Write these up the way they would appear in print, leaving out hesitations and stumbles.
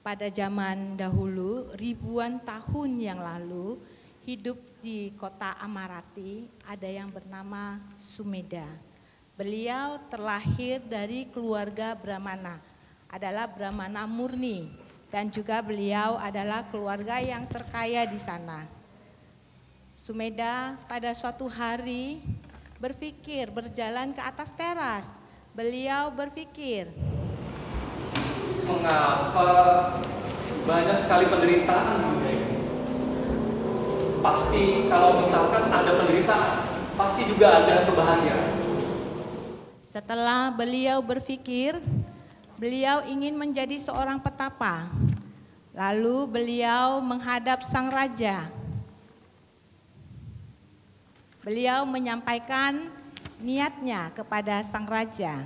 pada zaman dahulu, ribuan tahun yang lalu, hidup di kota Amarati ada yang bernama Sumeda. Beliau terlahir dari keluarga Brahmana, adalah Brahmana murni, dan juga beliau adalah keluarga yang terkaya di sana. Sumeda pada suatu hari berpikir berjalan ke atas teras. Beliau berpikir, mengapa banyak sekali penderitaan di dunia ini? Pasti kalau misalkan ada penderitaan, pasti juga ada kebahagiaan. Setelah beliau berpikir, beliau ingin menjadi seorang petapa. Lalu beliau menghadap sang raja. Beliau menyampaikan niatnya kepada sang raja.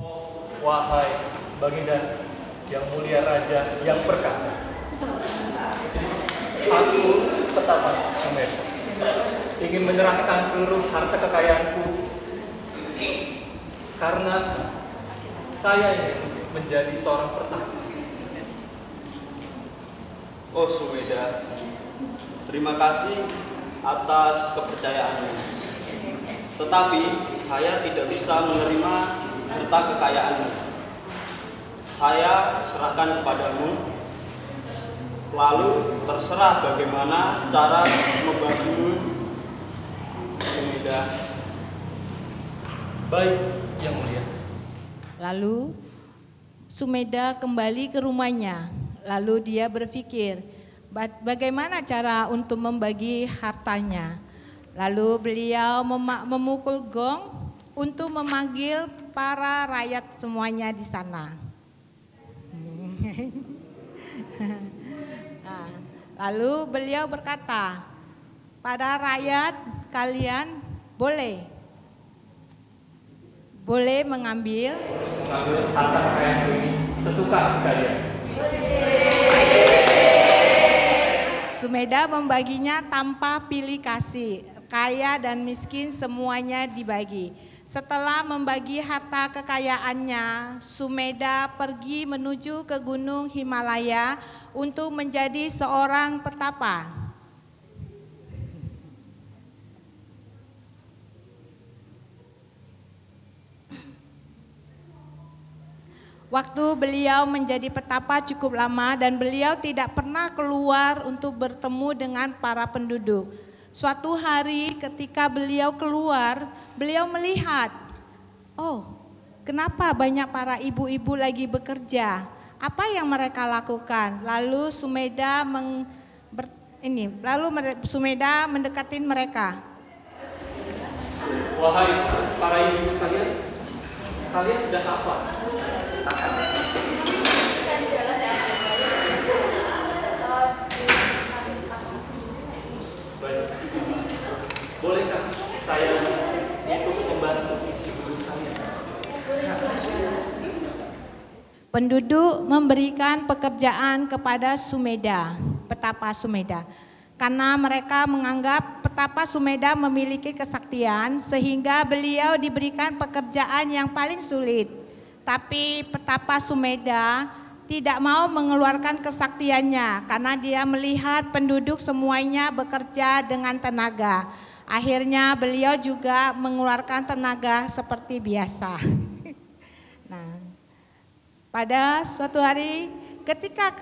Oh, wahai Baginda yang mulia raja yang perkasa, aku petapa Sumeda ingin menyerahkan seluruh harta kekayaanku karena saya ingin menjadi seorang petapa. Oh Sumeda, terima kasih atas kepercayaanmu. Tetapi saya tidak bisa menerima harta kekayaanmu. Saya serahkan kepadamu. Lalu terserah bagaimana cara membantu Sumeda. Baik, yang mulia. Lalu Sumeda kembali ke rumahnya. Lalu dia berpikir, bagaimana cara untuk membagi hartanya. Lalu beliau memukul gong untuk memanggil para rakyat semuanya di sana. Nah, lalu beliau berkata, pada rakyat kalian boleh mengambil harta kekayaan ini sesuka kalian. Sumeda membaginya tanpa pilih kasih, kaya dan miskin semuanya dibagi. Setelah membagi harta kekayaannya, Sumeda pergi menuju ke Gunung Himalaya untuk menjadi seorang petapa. Waktu beliau menjadi petapa cukup lama dan beliau tidak pernah keluar untuk bertemu dengan para penduduk. Suatu hari ketika beliau keluar, beliau melihat, oh, kenapa banyak para ibu-ibu lagi bekerja? Apa yang mereka lakukan? Lalu Sumeda Sumeda mendekatin mereka. Wahai para ibu sekalian, kalian sedang apa? Baik. Bolehkah saya untuk membantu ibu sekalian? Penduduk memberikan pekerjaan kepada Sumeda, petapa Sumeda. Karena mereka menganggap petapa Sumeda memiliki kesaktian sehingga beliau diberikan pekerjaan yang paling sulit. Tapi petapa Sumeda tidak mau mengeluarkan kesaktiannya karena dia melihat penduduk semuanya bekerja dengan tenaga. Akhirnya beliau juga mengeluarkan tenaga seperti biasa. Nah, pada suatu hari ketika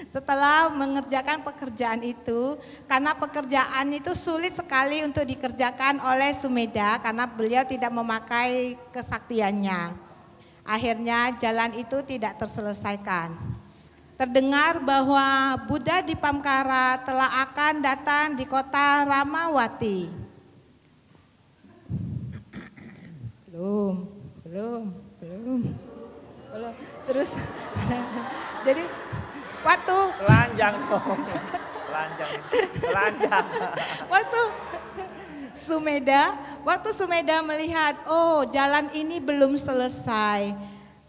setelah mengerjakan pekerjaan itu, karena pekerjaan itu sulit sekali untuk dikerjakan oleh Sumeda karena beliau tidak memakai kesaktiannya. Akhirnya jalan itu tidak terselesaikan. Terdengar bahwa Buddha di Pamkara telah akan datang di kota Ramawati. Belum. Terus jadi waktu telanjang. Waktu Sumeda melihat, oh jalan ini belum selesai.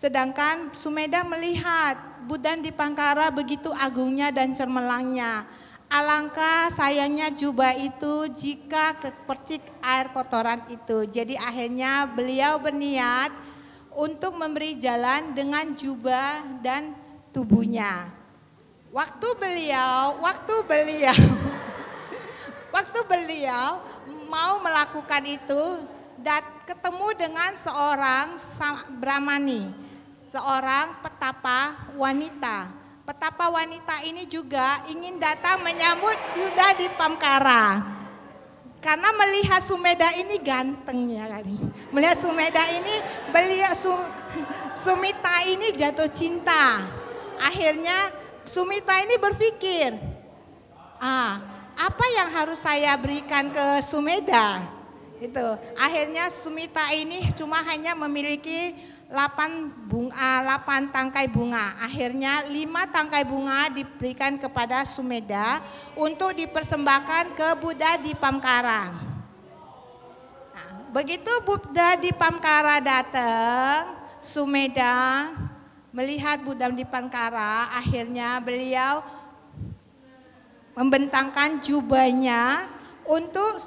Sedangkan Sumeda melihat Buddha di Pamkara begitu agungnya dan cemerlangnya. Alangkah sayangnya jubah itu jika kepercik air kotoran itu. Jadi akhirnya beliau berniat untuk memberi jalan dengan jubah dan tubuhnya. Waktu beliau mau melakukan itu dan ketemu dengan seorang Brahmani, seorang petapa wanita. Petapa wanita ini juga ingin datang menyambut Buddha di Pamkara. Karena melihat Sumedha ini ganteng ya kali. Melihat Sumedha ini, beliau Sumita ini jatuh cinta. Akhirnya Sumita ini berpikir, apa yang harus saya berikan ke Sumedha? Itu. Akhirnya Sumita ini cuma hanya memiliki 8 tangkai bunga. Akhirnya 5 tangkai bunga diberikan kepada Sumedha untuk dipersembahkan ke Buddha di Pamkara. Nah, begitu Buddha di Pamkara datang, Sumedha melihat Buddha di Pamkara, akhirnya beliau membentangkan jubahnya untuk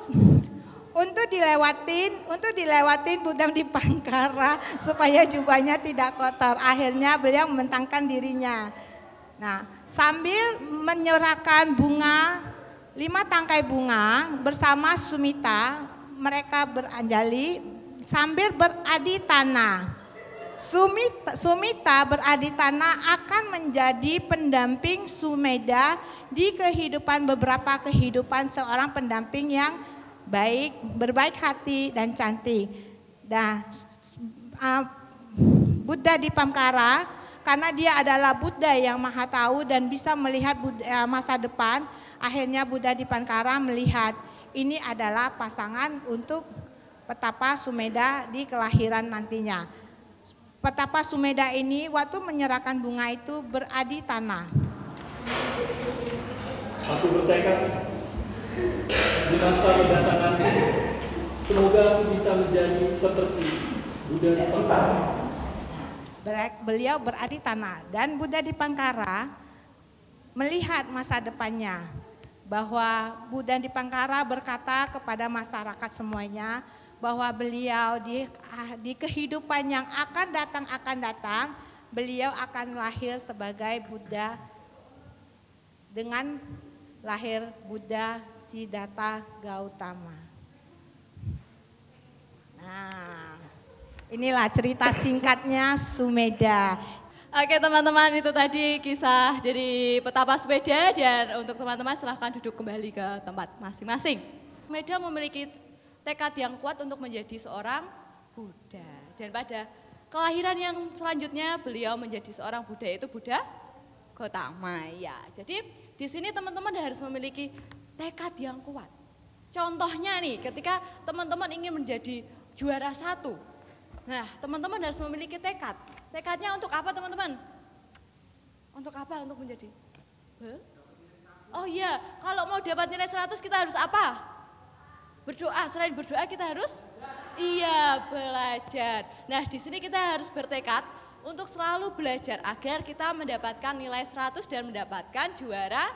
dilewatin Buddha di Pamkara supaya jubahnya tidak kotor. Akhirnya beliau membentangkan dirinya. Nah, sambil menyerahkan bunga, 5 tangkai bunga bersama Sumita, mereka beranjali sambil beradi tanah. Sumita beradi tanah akan menjadi pendamping Sumedha di beberapa kehidupan seorang pendamping yang baik, berbaik hati dan cantik. Nah, Buddha di Pamkara, karena dia adalah Buddha yang maha tahu dan bisa melihat masa depan, akhirnya Buddha di Pamkara melihat ini adalah pasangan untuk petapa Sumedha di kelahiran nantinya. Petapa Sumedha ini waktu menyerahkan bunga itu beradi tanah. Aku bertekad di masa mendatang nanti, semoga aku bisa menjadi seperti Buddha di Pamkara. Beliau beradi tanah dan Buddha di Pamkara melihat masa depannya. Bahwa Buddha di Pamkara berkata kepada masyarakat semuanya bahwa beliau di kehidupan yang akan datang, beliau akan lahir sebagai Buddha dengan lahir Buddha Siddhartha Gautama. Nah, inilah cerita singkatnya Sumedha. Oke teman-teman, itu tadi kisah dari petapa Sumedha, dan untuk teman-teman silahkan duduk kembali ke tempat masing-masing. Sumedha memiliki tekad yang kuat untuk menjadi seorang Buddha, dan pada kelahiran yang selanjutnya beliau menjadi seorang Buddha, yaitu Buddha Gautama. Ya, jadi di sini teman-teman harus memiliki tekad yang kuat. Contohnya nih, ketika teman-teman ingin menjadi juara 1, nah teman-teman harus memiliki tekad. Tekadnya untuk apa teman-teman? Untuk apa? Untuk menjadi? Oh iya, kalau mau dapat nilai 100 kita harus apa? Berdoa. Selain berdoa kita harus? Iya, belajar. Nah di sini kita harus bertekad untuk selalu belajar agar kita mendapatkan nilai 100 dan mendapatkan juara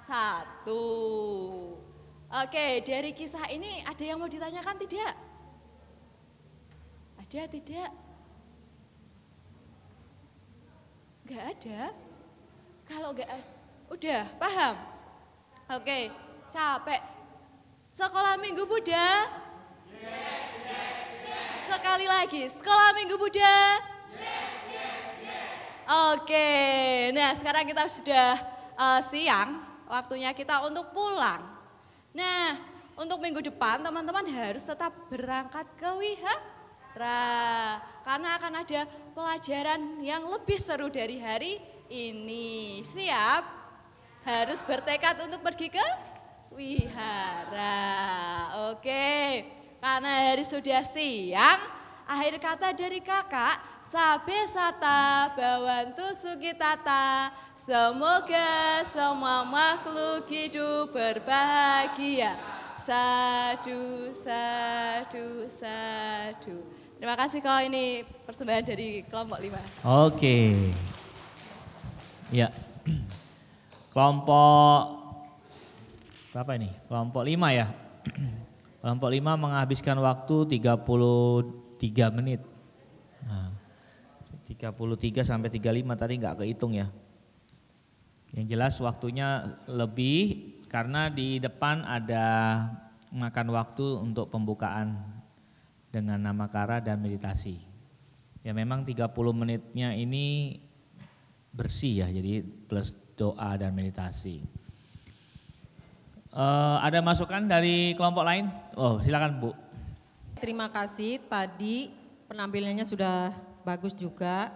1. Oke, dari kisah ini ada yang mau ditanyakan tidak? Ada tidak? Enggak ada? Kalau enggak ada, udah paham? Oke, capek. Sekolah Minggu Buddha? Sekali lagi, sekolah Minggu Buddha? Oke, nah sekarang kita sudah siang, waktunya kita untuk pulang. Nah, untuk minggu depan teman-teman harus tetap berangkat ke wihara, karena akan ada pelajaran yang lebih seru dari hari ini. Siap? Harus bertekad untuk pergi ke wihara. Oke, karena hari sudah siang, akhir kata dari kakak, sabe sata bawantu sukitata, semoga semua makhluk hidup berbahagia. Sadu, sadu, sadu. Terima kasih kau, ini persembahan dari kelompok 5. Oke. Ya. Kelompok berapa ini? Kelompok 5 ya. Kelompok 5 menghabiskan waktu 33 menit. Nah, 33 sampai 35 tadi nggak kehitung ya. Yang jelas waktunya lebih karena di depan ada makan waktu untuk pembukaan dengan nama kara dan meditasi. Ya memang 30 menitnya ini bersih ya, jadi plus doa dan meditasi. Ada masukan dari kelompok lain? Oh silakan Bu. Terima kasih, tadi penampilannya sudah bagus juga.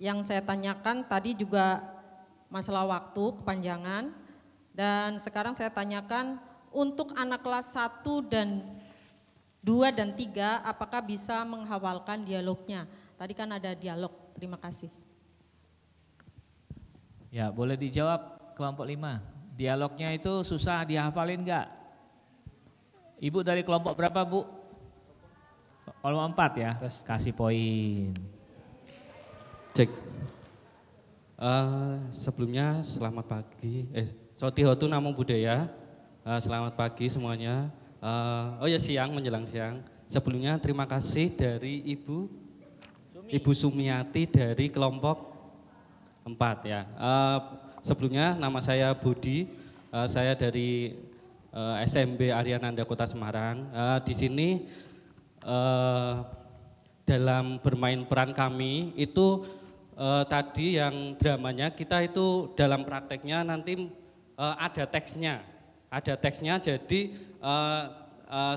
Yang saya tanyakan tadi juga masalah waktu, kepanjangan. Dan sekarang saya tanyakan untuk anak kelas 1 dan 2 dan 3 apakah bisa menghafalkan dialognya? Tadi kan ada dialog, terima kasih. Ya boleh dijawab kelompok 5. Dialognya itu susah dihafalin enggak? Ibu dari kelompok berapa Bu? Kelompok 4 ya, kasih poin. Cek. Sebelumnya selamat pagi. Sotihotu Namo Buddhaya. Selamat pagi semuanya. Oh ya siang, menjelang siang. Sebelumnya terima kasih dari Ibu Sumiati dari kelompok 4 ya. Sebelumnya nama saya Budi, saya dari SMB Aryananda Kota Semarang. Di sini dalam bermain peran kami itu tadi yang dramanya kita itu dalam prakteknya nanti ada teksnya, jadi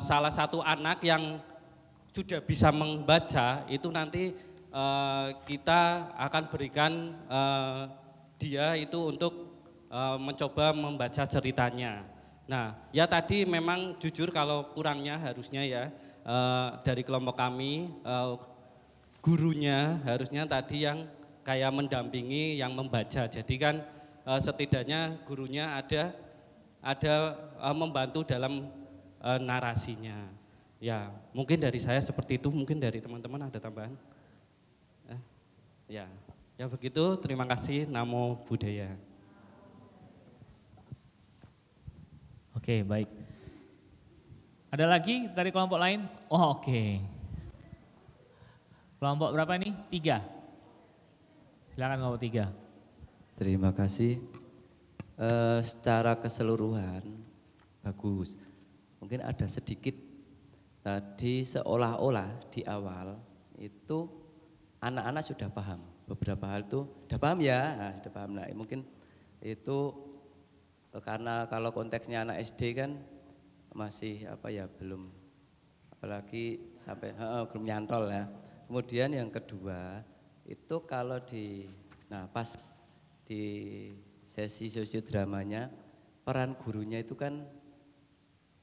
salah satu anak yang sudah bisa membaca itu nanti kita akan berikan dia itu untuk mencoba membaca ceritanya. Nah ya tadi memang jujur kalau kurangnya harusnya ya dari kelompok kami gurunya harusnya tadi yang kayak mendampingi yang membaca. Jadi kan setidaknya gurunya ada membantu dalam narasinya. Ya mungkin dari saya seperti itu, mungkin dari teman-teman ada tambahan. Ya begitu, terima kasih, Namo Buddhaya. Oke baik. Ada lagi dari kelompok lain? Oh oke. Kelompok berapa ini? 3. Silakan kelompok 3. Terima kasih. Secara keseluruhan bagus. Mungkin ada sedikit tadi seolah-olah di awal itu anak-anak sudah paham. Beberapa hal itu sudah paham ya, sudah paham. Nah, mungkin itu karena kalau konteksnya anak SD kan masih belum, apalagi sampai belum nyantol ya. Kemudian yang kedua itu kalau pas di sesi sosiodramanya peran gurunya itu kan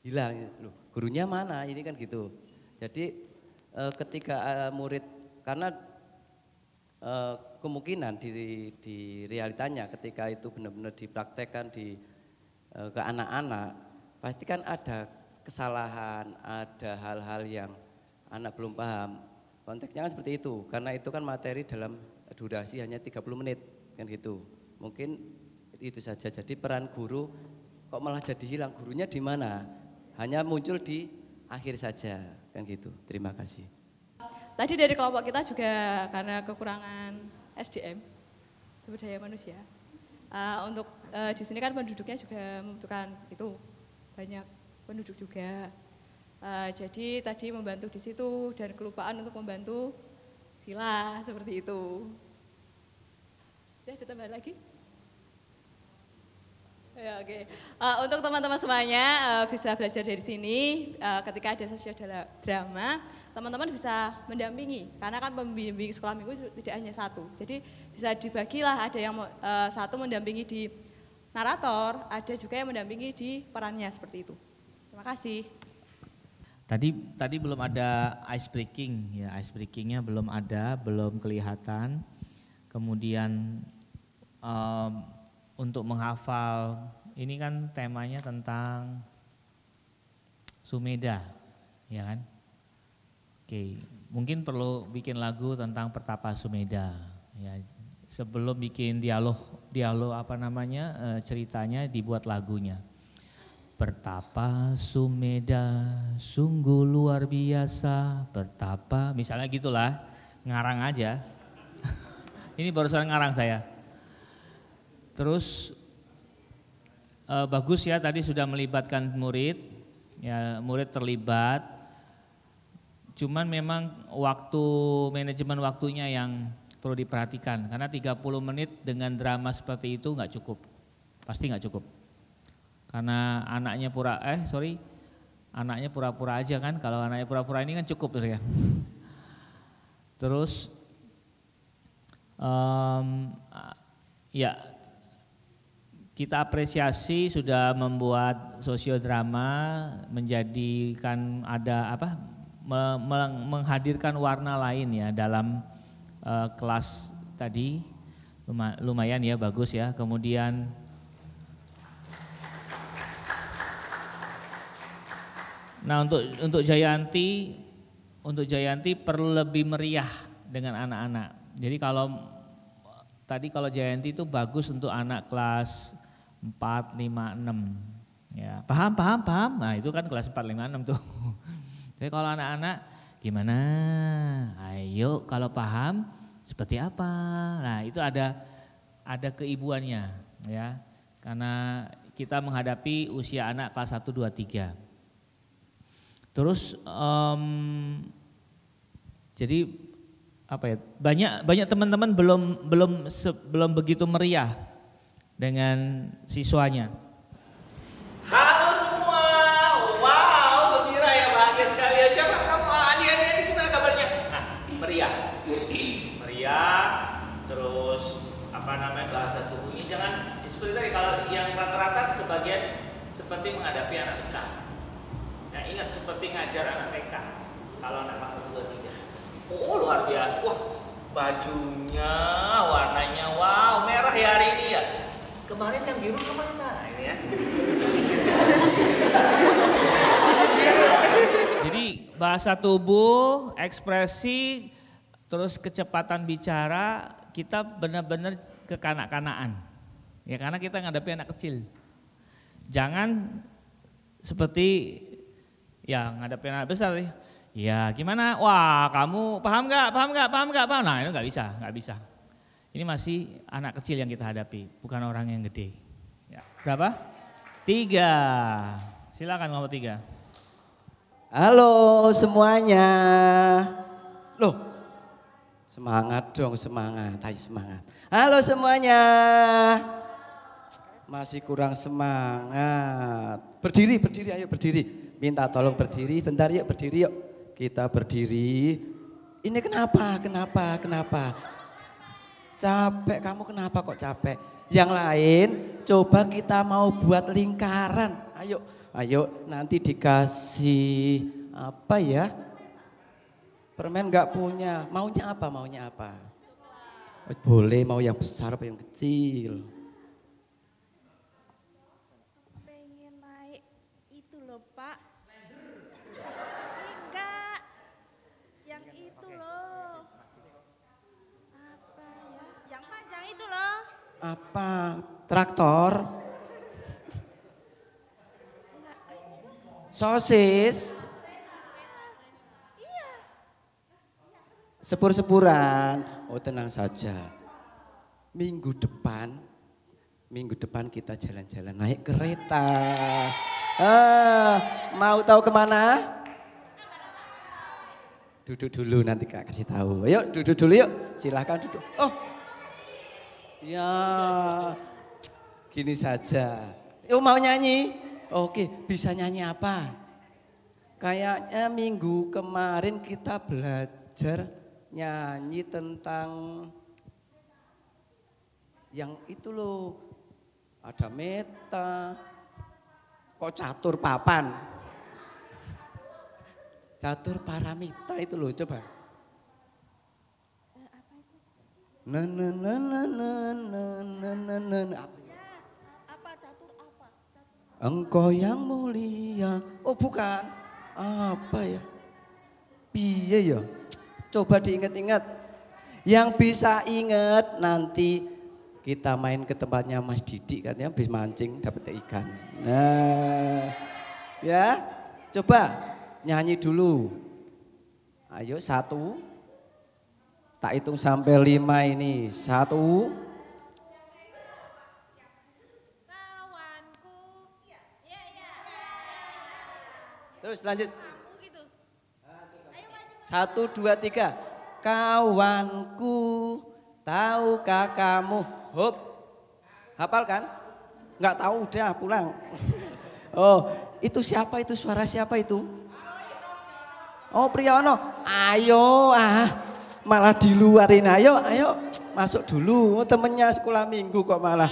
hilang, loh gurunya mana ini kan gitu. Jadi ketika murid karena kemungkinan di realitanya ketika itu benar-benar dipraktekkan ke anak-anak pasti kan ada kesalahan, ada hal-hal yang anak belum paham. Konteksnya kan seperti itu, karena itu kan materi dalam durasi hanya 30 menit kan gitu. Mungkin itu saja. Jadi peran guru kok malah jadi hilang, gurunya di mana? Hanya muncul di akhir saja kan gitu. Terima kasih. Tadi dari kelompok kita juga karena kekurangan SDM, sumber daya manusia. Untuk di sini kan penduduknya juga membutuhkan itu banyak penduduk juga. Jadi tadi membantu di situ dan kelupaan untuk membantu sila seperti itu. Ya, ada tambahan lagi? Ya, oke. Untuk teman-teman semuanya bisa belajar dari sini. Ketika ada sesi drama, teman-teman bisa mendampingi. Karena kan pembimbing sekolah minggu tidak hanya satu. Jadi bisa dibagilah, ada yang satu mendampingi di narator, ada juga yang mendampingi di perannya seperti itu. Terima kasih. Tadi belum ada ice breaking ya, ice breakingnya belum ada, belum kelihatan. Kemudian untuk menghafal, ini kan temanya tentang Sumedha, ya kan? Oke, mungkin perlu bikin lagu tentang Pertapa Sumedha. Ya, sebelum bikin dialog ceritanya dibuat lagunya. Pertapa Sumedha, sungguh luar biasa. Pertapa, misalnya gitulah, ngarang aja. Ini barusan ngarang saya. Terus bagus ya tadi sudah melibatkan murid, ya murid terlibat. Cuman memang manajemen waktunya yang perlu diperhatikan karena 30 menit dengan drama seperti itu nggak cukup, pasti nggak cukup. Karena anaknya pura-pura aja kan, kalau anaknya pura-pura ini kan cukup ya. Terus ya kita apresiasi sudah membuat sosiodrama menjadikan menghadirkan warna lain ya dalam kelas tadi, lumayan ya, bagus ya. Kemudian nah untuk Jayanti perlu lebih meriah dengan anak-anak. Jadi kalau Jayanti itu bagus untuk anak kelas 4, 5, 6. Ya, paham. Nah, itu kan kelas 4, 5, 6 tuh. Jadi kalau anak-anak gimana? Ayo kalau paham seperti apa? Nah, itu ada keibuannya ya. Karena kita menghadapi usia anak kelas 1, 2, 3. Terus jadi banyak teman-teman belum begitu meriah dengan siswanya. Halo semua, wow gembira ya, bahagia sekali ya. Siapa kamu? Andi, gimana kabarnya? Nah, meriah, terus bahasa tubuhnya jangan seperti tadi, kalau yang rata-rata sebagian seperti menghadapi anak besar. Nah ingat seperti ngajar anak TK, kalau anak kelas 1, 2, 3. Oh luar biasa, wah bajunya warnanya wow merah ya hari ini ya. Kemarin yang biru kemana ini ya? Jadi bahasa tubuh, ekspresi, terus kecepatan bicara kita benar-benar kekanak-kanaan. Ya karena kita menghadapi anak kecil. Jangan seperti ya menghadapi anak besar. Ya gimana? Wah kamu paham nggak? Nah itu nggak bisa. Ini masih anak kecil yang kita hadapi, bukan orang yang gede. Ya. Berapa? 3. Silakan nomor 3. Halo semuanya. Loh, semangat dong, semangat. Halo semuanya. Masih kurang semangat. Berdiri, ayo berdiri. Minta tolong berdiri, bentar yuk berdiri yuk. Kita berdiri. Ini kenapa? Capek, kamu kenapa kok capek? Yang lain coba kita mau buat lingkaran. Ayo nanti dikasih apa ya? Permen nggak punya. Maunya apa? Boleh mau yang besar apa yang kecil? Pengen naik itu loh Pak. Enggak. Yang itu loh. Apa ya? Yang panjang itu loh. Apa? Traktor? Sosis? Iya. Sepur-sepuran. Oh tenang saja. Minggu depan kita jalan-jalan naik kereta. Mau tahu kemana? Duduk dulu nanti Kak kasih tahu. Ayo duduk dulu yuk. Silahkan duduk. Oh. Ya. Gini saja. Yuk mau nyanyi? Oke, bisa nyanyi apa? Kayaknya minggu kemarin kita belajar nyanyi tentang yang itu loh. Ada meta. Kok catur papan? Catur paramita itu loh, coba. Apa catur apa? Engkau yang mulia. Oh bukan. Apa ya? Piye ya? Coba diingat-ingat. Yang bisa ingat nanti kita main ke tempatnya Mas Didi katanya habis mancing dapat ikan. Nah, ya coba nyanyi dulu. Ayo 1, Tak hitung sampai 5 ini. 1. Terus lanjut. 1, 2, 3. Kawanku, tahukah kamu? Hop. Hafal kan? Enggak tahu, udah pulang. Oh, itu siapa itu? Suara siapa itu? Oh, Priyono. Ayo, malah diluarin. Ayo, masuk dulu. Temennya sekolah minggu kok malah.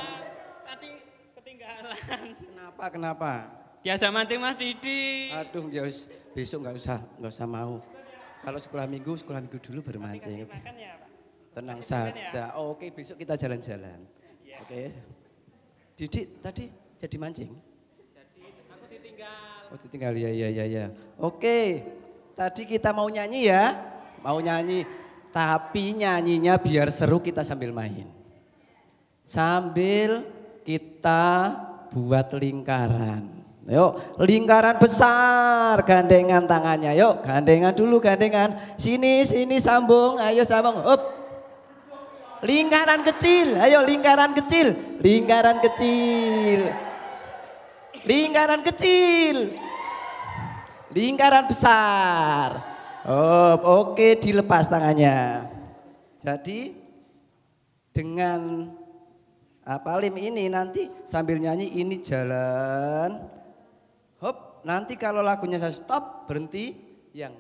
Tadi ketinggalan. Kenapa? Biasa mancing Mas Didi. Aduh, ya besok nggak usah mau. Kalau sekolah minggu dulu baru mancing. Ya, Tenang saja. Oh, oke, besok kita jalan-jalan. Ya. Oke. Didi tadi jadi mancing? Jadi aku ditinggal. Oh, ditinggal, ya. Oke, tadi kita mau nyanyi ya. Mau nyanyi, tapi nyanyinya biar seru, kita sambil main. Sambil kita buat lingkaran. Yuk, lingkaran besar, gandengan tangannya. Yuk, gandengan dulu, gandengan. Sini sambung, ayo sambung. Up. Lingkaran kecil, ayo lingkaran kecil. Lingkaran besar. Oh, oke, dilepas tangannya. Jadi dengan Lim ini nanti sambil nyanyi ini jalan. Hop, nanti kalau lagunya saya stop, berhenti, yang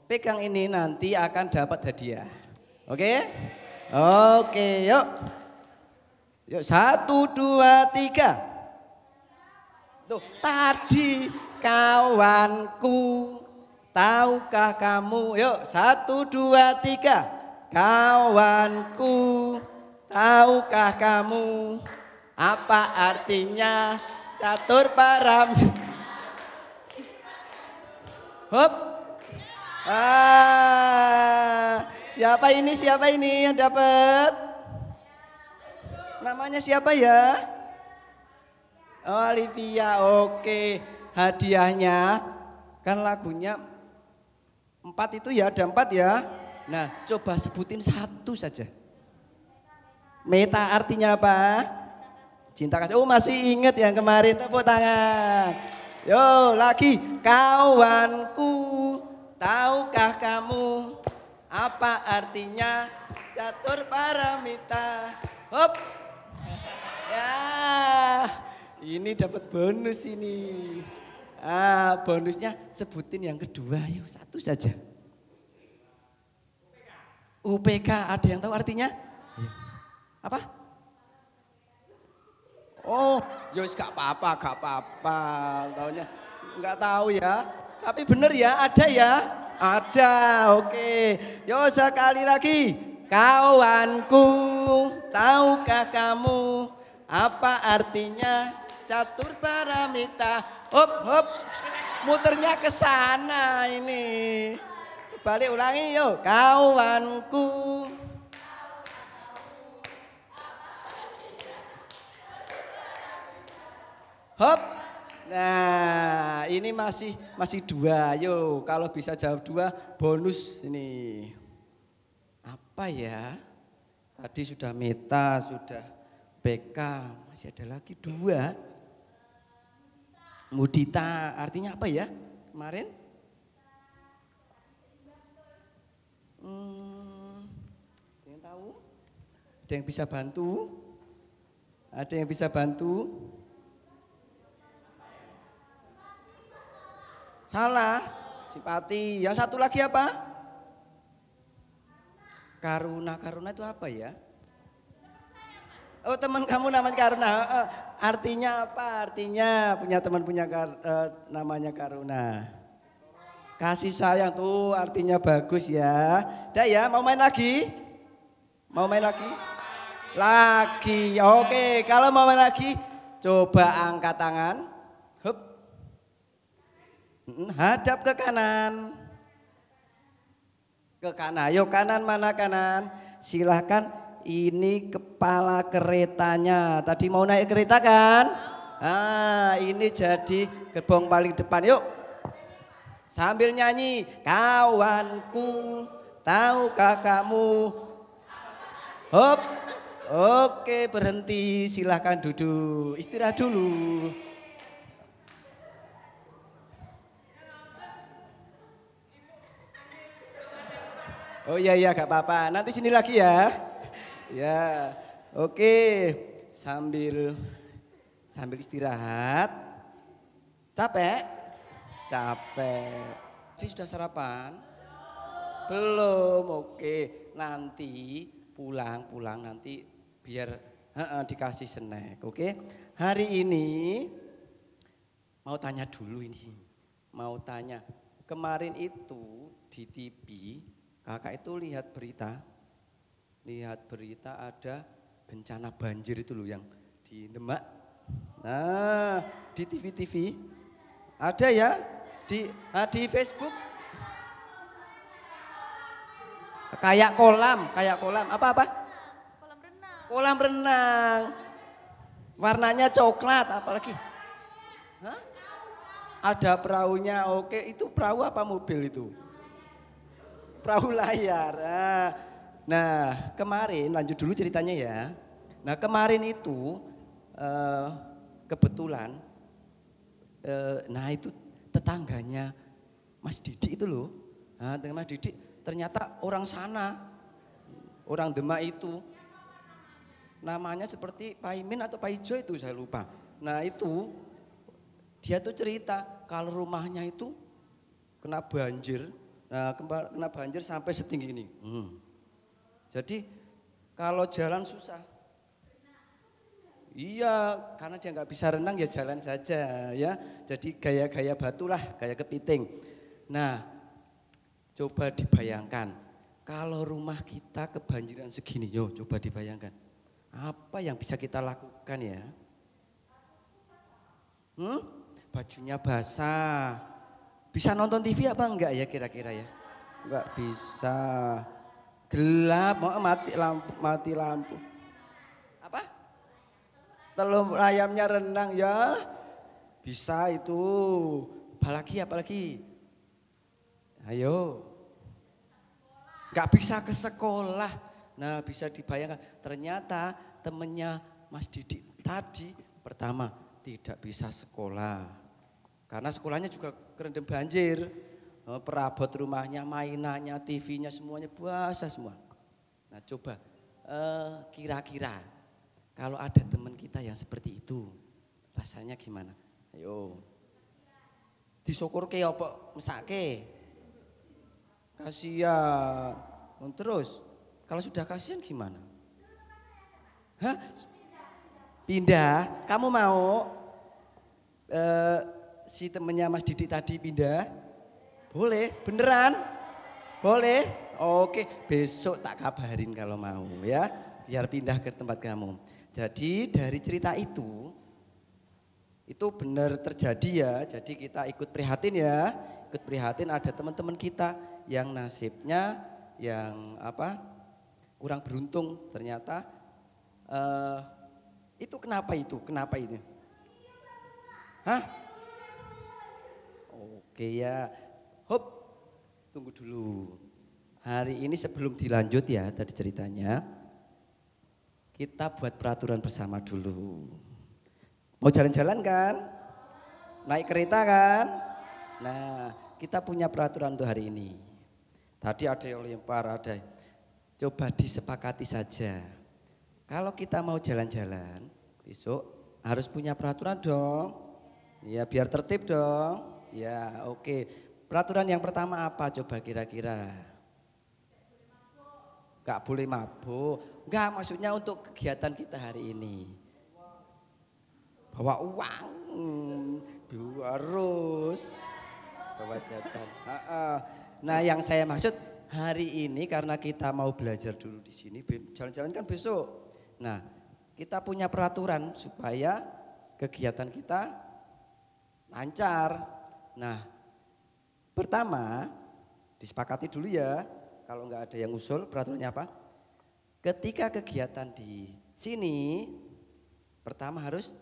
pegang ini nanti akan dapat hadiah. Oke? Oke, yuk. Yuk, 1, 2, 3. Tuh, tadi kawanku, tahukah kamu? Yuk, 1, 2, 3. Kawanku, tahukah kamu apa artinya catur paramita? Hop. Siapa ini yang dapat? Namanya siapa ya? Oh, Olivia. Oke, hadiahnya kan lagunya 4 itu ya, ada 4 ya. Nah, coba sebutin 1 saja. Meta artinya apa? Cinta kasih. Oh, masih ingat yang kemarin, tepuk tangan. Yo, lagi. Kawanku, tahukah kamu apa artinya catur paramita? Hop. Ya, ini dapat bonus ini. Bonusnya sebutin yang kedua, yuk 1 saja. UPK, ada yang tahu artinya? Apa? Oh, yos gak apa-apa. Taunya nggak tahu ya. Tapi bener ya, ada ya. Ada, oke. Yo, sekali lagi. Kawanku, tahukah kamu apa artinya catur paramita? Hop. Muternya ke sana ini. Balik ulangi yuk. Kawanku. Hop. Nah, ini masih 2. Yuk, kalau bisa jawab 2 bonus ini. Apa ya? Tadi sudah meta, sudah PK, masih ada lagi 2. Mudita, artinya apa ya? Kemarin? Ada yang tahu? Ada yang bisa bantu? Ada yang bisa bantu? Salah, simpati. Yang satu lagi apa? Karuna itu apa ya? Oh, teman kamu namanya Karuna. Artinya apa? Artinya punya teman namanya Karuna. Kasih sayang tuh artinya bagus ya. Dah ya, mau main lagi? Mau main lagi? Lagi. Oke, kalau mau main lagi coba angkat tangan. Hup. Hadap ke kanan. Ke kanan. Ayo kanan, mana kanan? Silahkan, ini kepala keretanya. Tadi mau naik kereta kan? Ini jadi gerbong paling depan. Yuk. Sambil nyanyi. Kawanku, tahukah kamu Hop. Oke, berhenti. Silahkan duduk. Istirahat dulu. Oh iya iya gak apa-apa. Nanti sini lagi ya. Ya. Oke. Sambil istirahat. Capek? Capek. Jadi sudah sarapan? Belum. Oke. Nanti pulang nanti biar dikasih snack. Oke. Hari ini mau tanya dulu ini. Mau tanya. Kemarin itu di TV kakak itu lihat berita ada bencana banjir itu loh yang di Demak. Nah, di TV ada ya di Facebook. Kayak kolam apa? Kolam renang. Warnanya coklat apalagi? Hah? Ada perahunya. Oke, itu perahu apa mobil itu? Perahu layar. Nah, kemarin lanjut dulu ceritanya ya. Nah, kemarin itu kebetulan nah itu tetangganya Mas Didik itu loh. Nah, Mas Didik ternyata orang sana. Orang Demak itu. Namanya seperti Pak Imin atau Pak Ijo itu saya lupa. Nah, itu dia tuh cerita kalau rumahnya itu kena banjir. Nah, kena banjir sampai setinggi ini. Jadi kalau jalan susah. Iya, karena dia nggak bisa renang ya jalan saja ya. Jadi gaya-gaya batu lah, gaya kepiting. Nah, coba dibayangkan kalau rumah kita kebanjiran segini, yo coba dibayangkan. Apa yang bisa kita lakukan ya? Bajunya basah. Bisa nonton TV apa enggak ya kira-kira ya? Enggak bisa. Gelap, mati lampu. Apa? Telur ayamnya renang ya? Bisa itu. Apalagi? Ayo. Enggak bisa ke sekolah. Nah, bisa dibayangkan. Ternyata temennya Mas Didik tadi pertama tidak bisa sekolah. Karena sekolahnya juga kerendam banjir, perabot rumahnya, mainannya, TV-nya semuanya basah semua. Nah coba kira-kira kalau ada teman kita yang seperti itu, rasanya gimana? Ayo, disyukurke apa mesake? Kasihan. Terus kalau sudah kasihan gimana? Hah? Pindah? Kamu mau? Si temennya Mas Didik tadi pindah? Boleh, beneran? Boleh? Oke, besok tak kabarin kalau mau ya, biar pindah ke tempat kamu. Jadi dari cerita itu benar terjadi ya, jadi kita ikut prihatin ya, ada teman-teman kita yang nasibnya yang kurang beruntung ternyata. Kenapa itu? Hah? Oke ya, tunggu dulu. Hari ini sebelum dilanjut ya tadi ceritanya, kita buat peraturan bersama dulu. Mau jalan-jalan kan? Naik kereta kan? Nah, kita punya peraturan untuk hari ini. Tadi ada yang lempar, ada. Coba disepakati saja. Kalau kita mau jalan-jalan, besok harus punya peraturan dong. Ya biar tertib dong. Ya oke. Peraturan yang pertama apa coba kira-kira? Gak boleh mabuk. Enggak, maksudnya untuk kegiatan kita hari ini. Bawa uang. Harus bawa jajan. Nah yang saya maksud hari ini karena kita mau belajar dulu di sini, jalan-jalan kan besok. Nah kita punya peraturan supaya kegiatan kita lancar. Nah, pertama disepakati dulu ya, kalau nggak ada yang usul peraturannya apa? Ketika kegiatan di sini, pertama harus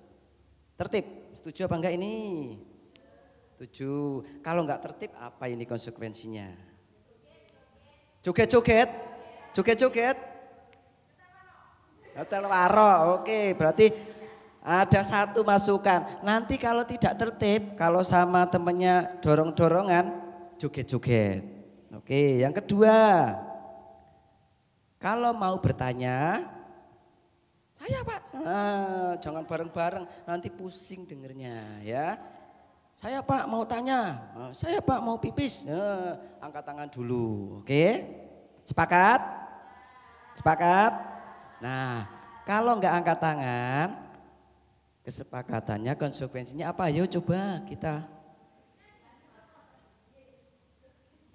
tertib. Setuju apa enggak ini? Setuju. Kalau nggak tertib apa ini konsekuensinya? Joget-joget? Hotel Waro, oke. Berarti ada satu masukan. Nanti kalau tidak tertib, kalau sama temennya dorong-dorongan, joget-joget. Oke, yang kedua. Kalau mau bertanya, saya Pak, jangan bareng-bareng, nanti pusing dengernya ya. Saya Pak mau tanya, saya Pak mau pipis, angkat tangan dulu, oke? Sepakat? Sepakat? Nah, kalau nggak angkat tangan, kesepakatannya konsekuensinya apa? Ayo coba kita.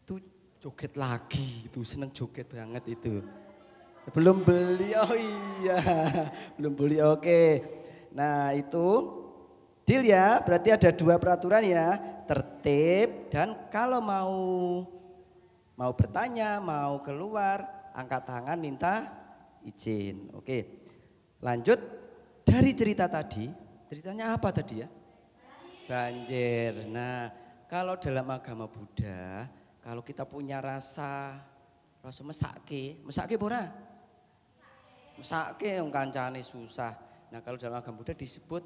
Tuh joget lagi, itu seneng joget banget itu. Belum beli, oh iya, belum beli, oke. Nah itu deal ya, berarti ada 2 peraturan ya, tertib dan kalau mau bertanya, mau keluar, angkat tangan minta izin. Oke, lanjut dari cerita tadi, ceritanya apa tadi ya? Banjir. Nah kalau dalam agama Buddha, kalau kita punya rasa mesake pura? Mesake yang kancane susah. Nah kalau dalam agama Buddha disebut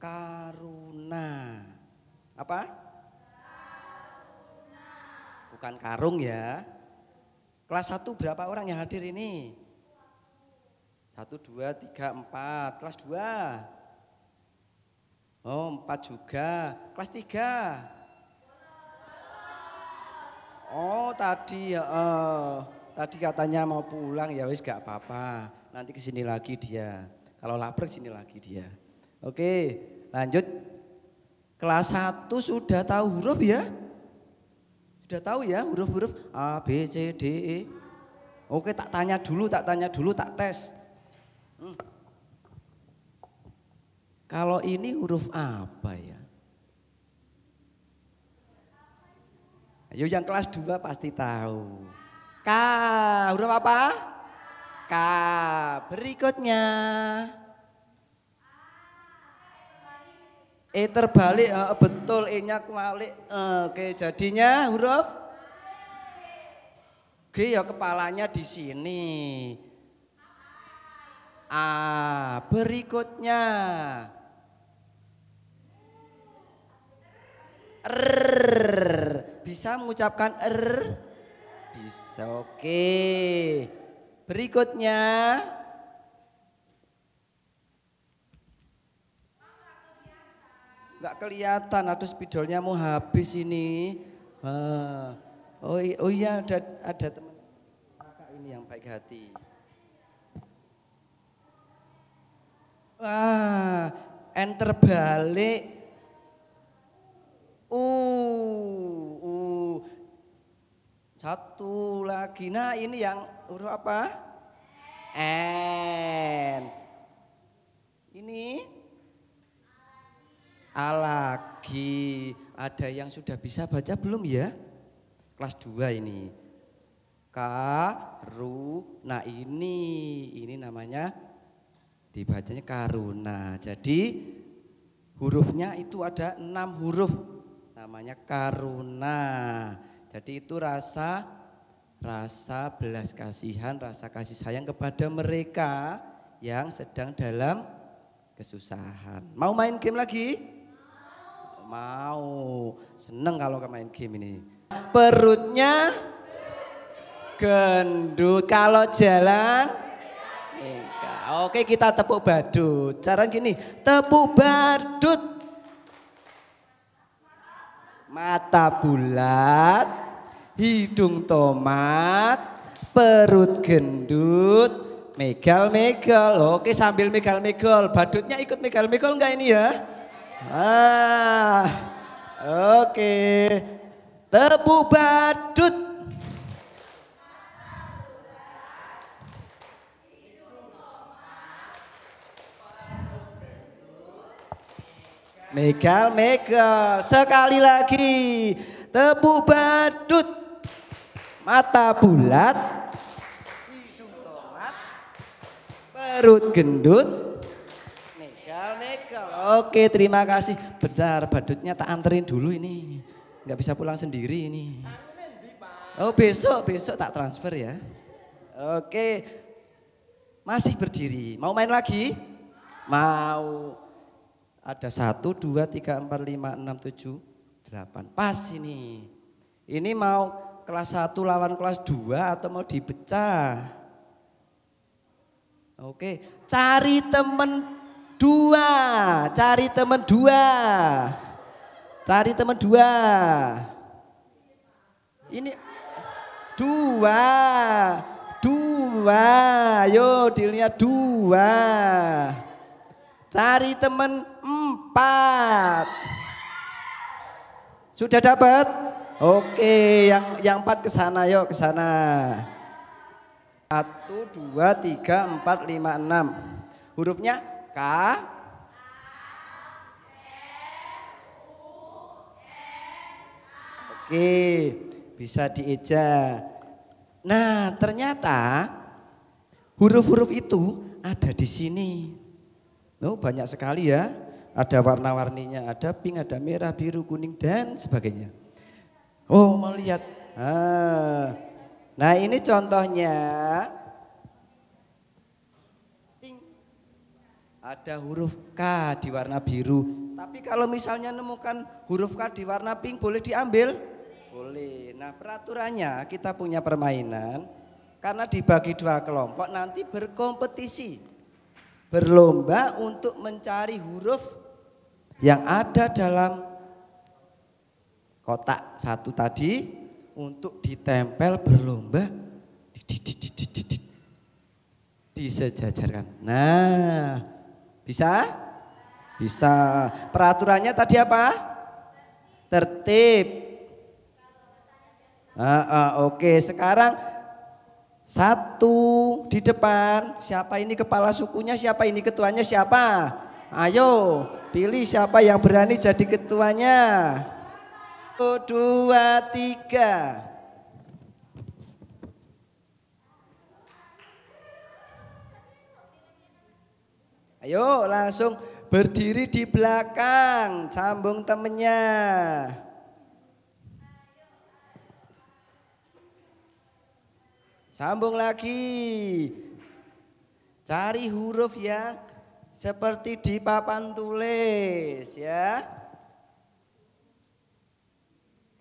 karuna. Apa? Karuna. Bukan karung ya. Kelas 1 berapa orang yang hadir ini? 1, 2, 3, 4. Kelas 2? Oh 4 juga. Kelas 3? Oh tadi ya. Tadi katanya mau pulang ya wis gak apa-apa. Nanti kesini lagi dia. Kalau lapar kesini lagi dia. Oke, lanjut. Kelas 1 sudah tahu huruf ya? Sudah tahu ya huruf-huruf A, B, C, D, E. Oke, tak tanya dulu, tak tes. Kalau ini huruf apa ya? Ayo yang kelas 2 pasti tahu. K, huruf apa? K. Berikutnya E terbalik, betul E-nya kebalik. Oke, jadinya huruf G ya kepalanya di sini. A. Berikutnya R. Bisa mengucapkan R? Bisa, oke. Berikutnya nggak kelihatan atau spidolnya mau habis ini. Oh iya ada teman kakak ini yang baik hati. Wah, enter balik. Satu lagi. Nah ini yang huruf apa? N. Ini A lagi. Ada yang sudah bisa baca belum ya? Kelas 2 ini. Nah ini namanya dibacanya karuna. Jadi hurufnya itu ada 6 huruf. Namanya karuna. Jadi itu rasa belas kasihan, rasa kasih sayang kepada mereka yang sedang dalam kesusahan. Mau main game lagi? Mau. Seneng kalau main game ini. Perutnya gendut, kalau jalan enggak. Oke, kita tepuk badut. Cara gini, tepuk badut. Mata bulat, hidung tomat, perut gendut, megal-megal. Oke, sambil megal-megal. Badutnya ikut megal-megal enggak ini ya? Oke. Tepuk badut. Megal-megal. Sekali lagi. Tepuk badut. Mata bulat. Hidung tomat. Perut gendut. Megal-megal. Oke, terima kasih. Bentar, badutnya tak anterin dulu ini. Nggak bisa pulang sendiri ini. Oh, besok tak transfer ya. Oke. Masih berdiri. Mau main lagi? Mau. Ada 1, 2, 3, 4, 5, 6, 7, 8. Pas ini. Ini mau kelas 1 lawan kelas 2 atau mau dipecah? Oke, cari temen 2. Cari temen 2. Cari temen 2. Ini 2. 2, yo dilihat 2. Cari temen 4. Sudah dapat? Oke, yang 4 ke sana, yuk ke sana. 1, 2, 3, 4, 5, 6. Hurufnya K. Oke, bisa dieja. Nah, ternyata huruf-huruf itu ada di sini. Oh, banyak sekali ya. Ada warna-warninya, ada pink, ada merah, biru, kuning, dan sebagainya. Oh, melihat. Nah, ini contohnya. Ada huruf K di warna biru. Tapi kalau misalnya nemukan huruf K di warna pink, boleh diambil? Boleh. Nah, peraturannya kita punya permainan. Karena dibagi 2 kelompok, nanti berkompetisi. Berlomba untuk mencari huruf yang ada dalam kotak 1 tadi. Untuk ditempel berlomba. Disejajarkan. Nah, bisa? Bisa. Peraturannya tadi apa? Tertib. Oke, sekarang 1 di depan. Siapa ini kepala sukunya? Siapa ini ketuanya? Siapa? Ayo, pilih siapa yang berani jadi ketuanya. 1, 2, 3. Ayo langsung berdiri di belakang, sambung temennya. Sambung lagi. Cari huruf yang seperti di papan tulis ya.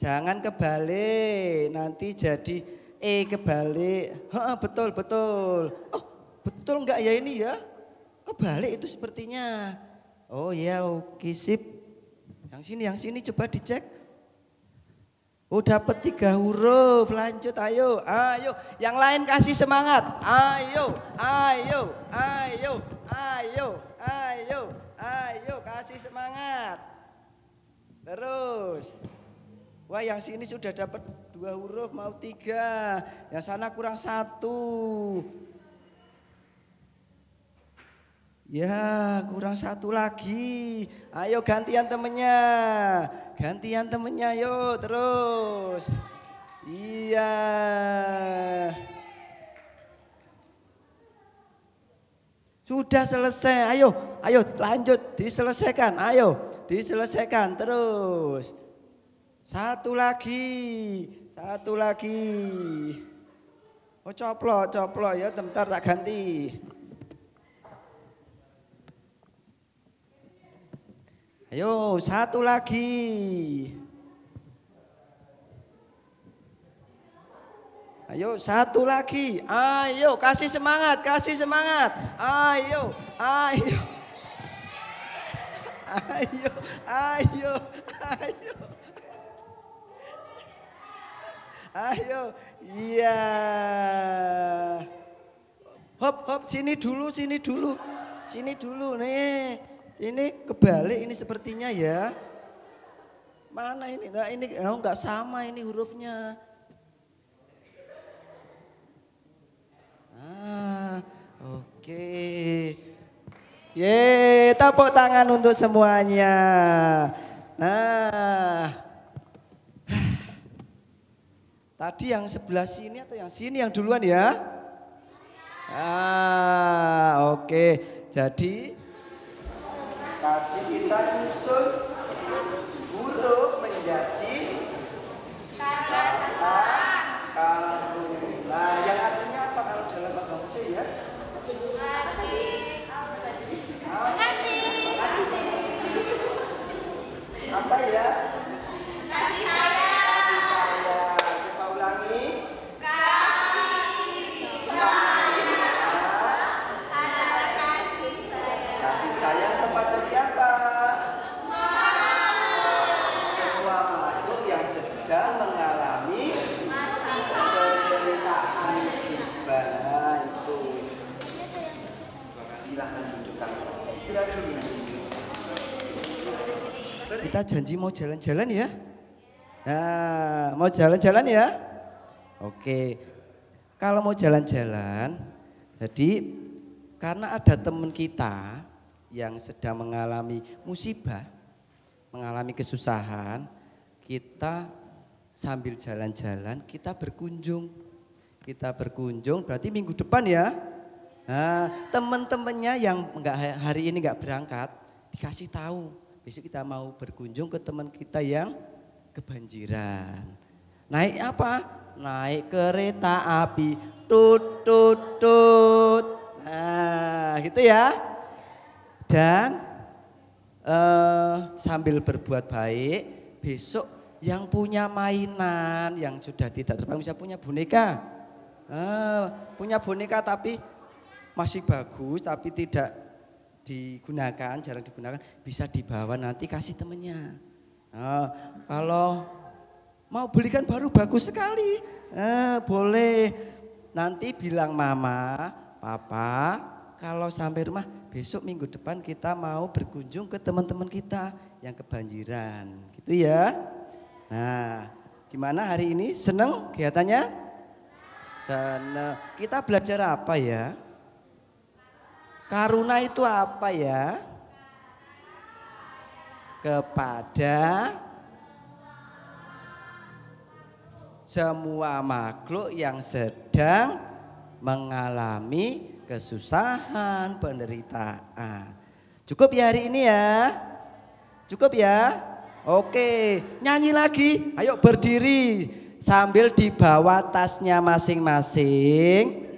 Jangan kebalik, nanti jadi E kebalik. Betul, betul. Oh, betul enggak ya ini ya? Kebalik itu sepertinya. Oh ya, oke sip. Yang sini coba dicek. Oh, dapat 3 huruf. Lanjut, ayo, ayo. Yang lain kasih semangat. Ayo, ayo, ayo, ayo, ayo, ayo, kasih semangat. Terus. Wah, yang sini sudah dapat 2 huruf, mau 3. Yang sana kurang 1. Ya, kurang 1 lagi. Ayo gantian temennya. Gantian temennya, yuk terus. Iya. Sudah selesai. Ayo, ayo lanjut, diselesaikan. Ayo, diselesaikan terus. 1 lagi. 1 lagi. Oh, coplok ya, bentar tak ganti. Ayo, 1 lagi. Ayo, 1 lagi. Ayo, kasih semangat, kasih semangat. Ayo, ayo. Ayo, ayo, ayo. Ayo, iya. Hop, hop, sini dulu, sini dulu. Sini dulu nih. Ini kebalik ini sepertinya ya. Mana ini? Nah, ini enggak sama ini hurufnya. Oke. Ye, tepuk tangan untuk semuanya. Nah. Tadi yang sebelah sini atau yang sini yang duluan ya? Oke. Jadi tadi kita nyusun huruf menjadi kata. Nah, yang artinya apa kalau dalam bahasa Indonesia ya? Istirahat dulu. Kita janji mau jalan-jalan ya. Nah, mau jalan-jalan ya. Oke. Kalau mau jalan-jalan, jadi karena ada teman kita yang sedang mengalami musibah, mengalami kesusahan, kita sambil jalan-jalan kita berkunjung. Kita berkunjung berarti minggu depan ya. Nah, teman-temannya yang hari ini nggak berangkat dikasih tahu. Besok kita mau berkunjung ke teman kita yang kebanjiran. Naik apa? Naik kereta api. Tut tut tut. Nah, gitu ya. Dan sambil berbuat baik, besok yang punya mainan yang sudah tidak terbang bisa punya boneka. Punya boneka tapi masih bagus tapi tidak digunakan, jarang digunakan, bisa dibawa nanti kasih temennya. Kalau mau belikan baru bagus sekali, boleh. Nanti bilang mama, papa, kalau sampai rumah besok minggu depan kita mau berkunjung ke teman-teman kita yang kebanjiran, gitu ya. Nah, gimana hari ini? Seneng kegiatannya? Seneng. Kita belajar apa ya? Karuna itu apa ya? Kepada semua makhluk yang sedang mengalami kesusahan, penderitaan. Cukup ya hari ini ya? Cukup ya? Oke, nyanyi lagi. Ayo berdiri sambil dibawa tasnya masing-masing.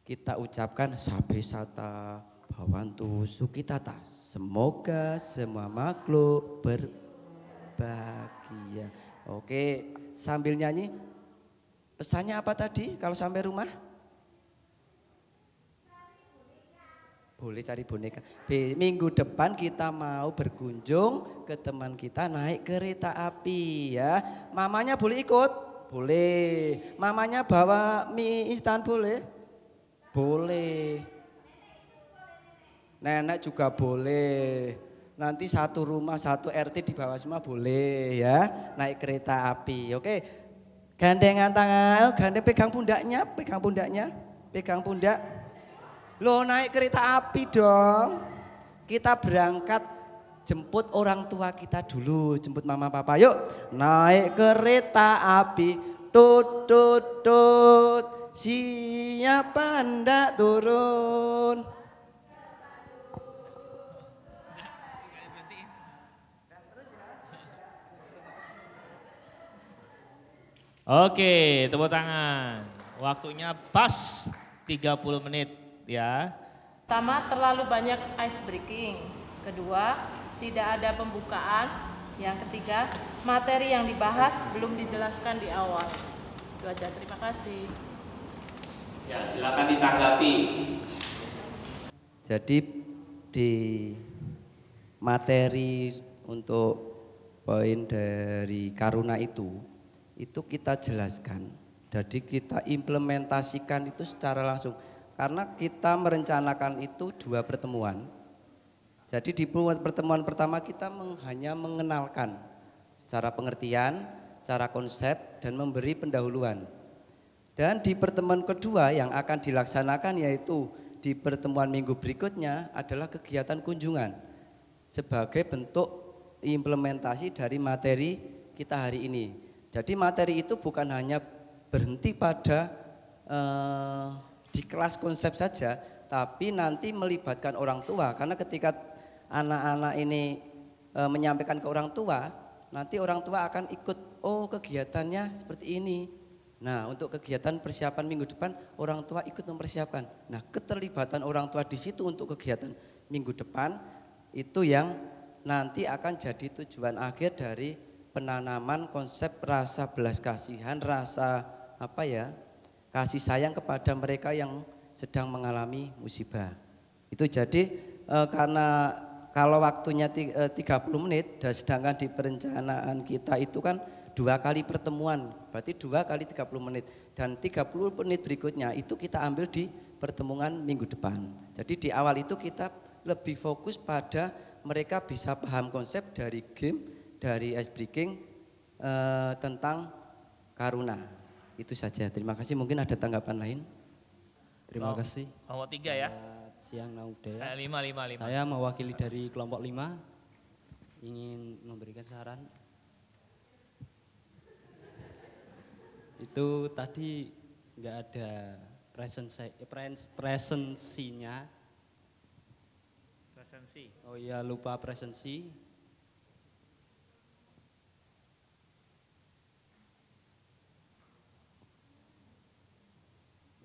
Kita ucapkan sabe sata bawantu sukitata. Semoga semua makhluk berbahagia. Oke, sambil nyanyi. Pesannya apa tadi kalau sampai rumah? Boleh cari boneka. Minggu depan kita mau berkunjung ke teman kita naik kereta api ya. Mamanya boleh ikut? Boleh. Mamanya bawa mie instan boleh? Boleh. Nenek juga boleh. Nanti satu rumah, satu RT di bawah semua boleh ya. Naik kereta api. Oke. Gandengan tangan, pegang pundaknya, pegang pundaknya. Pegang pundak. Loh, naik kereta api dong. Kita berangkat jemput orang tua kita dulu, jemput mama papa. Yuk, naik kereta api. Tut tut tut. Siapa hendak turun? Oke, tepuk tangan. Waktunya pas 30 menit ya. Pertama, terlalu banyak ice breaking. Kedua, tidak ada pembukaan. Yang ketiga, materi yang dibahas belum dijelaskan di awal. Itu aja, terima kasih. Ya, silakan ditanggapi. Jadi di materi untuk poin dari Karuna itu kita jelaskan. Jadi kita implementasikan itu secara langsung. Karena kita merencanakan itu 2 pertemuan. Jadi di pertemuan pertama kita hanya mengenalkan secara pengertian, cara konsep dan memberi pendahuluan. Dan di pertemuan kedua yang akan dilaksanakan yaitu di pertemuan minggu berikutnya adalah kegiatan kunjungan sebagai bentuk implementasi dari materi kita hari ini. Jadi materi itu bukan hanya berhenti pada di kelas konsep saja, tapi nanti melibatkan orang tua karena ketika anak-anak ini menyampaikan ke orang tua, nanti orang tua akan ikut, oh kegiatannya seperti ini. Nah, untuk kegiatan persiapan minggu depan orang tua ikut mempersiapkan. Nah, keterlibatan orang tua di situ untuk kegiatan minggu depan itu yang nanti akan jadi tujuan akhir dari penanaman konsep rasa belas kasihan, rasa kasih sayang kepada mereka yang sedang mengalami musibah. Itu jadi karena kalau waktunya 30 menit dan sedangkan di perencanaan kita itu kan 2 kali pertemuan, berarti 2 kali 30 menit dan 30 menit berikutnya itu kita ambil di pertemuan minggu depan. Jadi di awal itu kita lebih fokus pada mereka bisa paham konsep dari game, dari ice breaking tentang karuna. Itu saja. Terima kasih. Mungkin ada tanggapan lain. Terima kasih. Kelompok 3 ya. Siang Naudaya. 5. Saya mewakili dari kelompok 5 ingin memberikan saran. Itu tadi nggak ada presensinya. Presensi. Oh iya, lupa presensi.